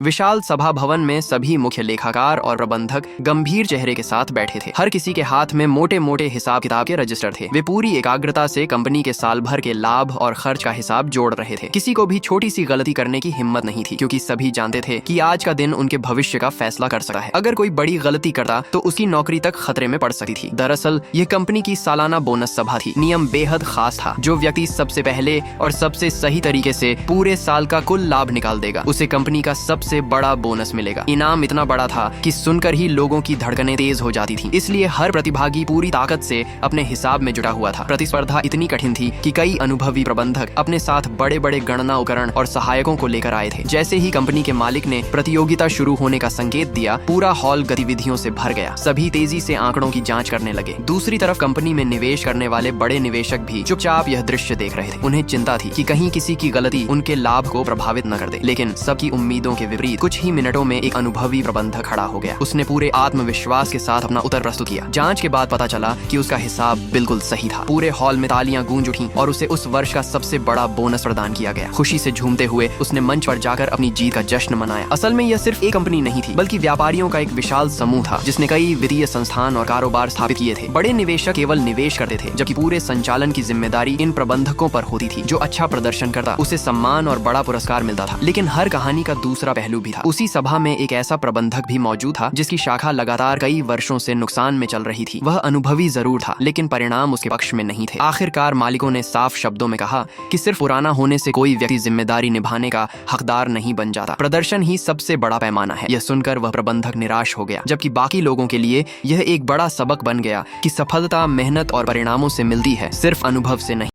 विशाल सभा भवन में सभी मुख्य लेखाकार और प्रबंधक गंभीर चेहरे के साथ बैठे थे। हर किसी के हाथ में मोटे मोटे हिसाब किताब के रजिस्टर थे। वे पूरी एकाग्रता से कंपनी के साल भर के लाभ और खर्च का हिसाब जोड़ रहे थे। किसी को भी छोटी सी गलती करने की हिम्मत नहीं थी, क्योंकि सभी जानते थे कि आज का दिन उनके भविष्य का फैसला कर सकता है। अगर कोई बड़ी गलती करता तो उसकी नौकरी तक खतरे में पड़ सकती थी। दरअसल यह कंपनी की सालाना बोनस सभा थी। नियम बेहद खास था। जो व्यक्ति सबसे पहले और सबसे सही तरीके से पूरे साल का कुल लाभ निकाल देगा, उसे कंपनी का सबसे बड़ा बोनस मिलेगा। इनाम इतना बड़ा था कि सुनकर ही लोगों की धड़कनें तेज हो जाती थी। इसलिए हर प्रतिभागी पूरी ताकत से अपने हिसाब में जुटा हुआ था। प्रतिस्पर्धा इतनी कठिन थी कि कई अनुभवी प्रबंधक अपने साथ बड़े बड़े गणना उपकरण और सहायकों को लेकर आए थे। जैसे ही कंपनी के मालिक ने प्रतियोगिता शुरू होने का संकेत दिया, पूरा हॉल गतिविधियों से भर गया। सभी तेजी से आंकड़ों की जांच करने लगे। दूसरी तरफ कंपनी में निवेश करने वाले बड़े निवेशक भी चुपचाप यह दृश्य देख रहे थे। उन्हें चिंता थी कि कहीं किसी की गलती उनके लाभ को प्रभावित न कर दे। लेकिन सबकी उम्मीदों के विपरीत कुछ ही मिनटों में एक अनुभवी प्रबंधक खड़ा हो गया। उसने पूरे आत्मविश्वास के साथ अपना उत्तर प्रस्तुत किया। जांच के बाद पता चला कि उसका हिसाब बिल्कुल सही था। पूरे हॉल में तालियां गूंज उठीं और उसे उस वर्ष का सबसे बड़ा बोनस प्रदान किया गया। खुशी से झूमते हुए उसने मंच पर जाकर अपनी जीत का जश्न मनाया। असल में यह सिर्फ एक कंपनी नहीं थी, बल्कि व्यापारियों का एक विशाल समूह था, जिसने कई वित्तीय संस्थान और कारोबार स्थापित किए थे। बड़े निवेशक केवल निवेश करते थे, जबकि पूरे संचालन की जिम्मेदारी इन प्रबंधकों पर होती थी। जो अच्छा प्रदर्शन करता उसे सम्मान और बड़ा पुरस्कार मिलता था। लेकिन हर कहानी का दूसरा पहलू भी था। उसी सभा में एक ऐसा प्रबंधक भी मौजूद था जिसकी शाखा लगातार कई वर्षों से नुकसान में चल रही थी। वह अनुभवी जरूर था, लेकिन परिणाम उसके पक्ष में नहीं थे। आखिरकार मालिकों ने साफ शब्दों में कहा कि सिर्फ पुराना होने से कोई व्यक्ति जिम्मेदारी निभाने का हकदार नहीं बन जाता। प्रदर्शन ही सबसे बड़ा पैमाना है। यह सुनकर वह प्रबंधक निराश हो गया, जबकि बाकी लोगों के लिए यह एक बड़ा सबक बन गया कि सफलता मेहनत और परिणामों से मिलती है, सिर्फ अनुभव से नहीं।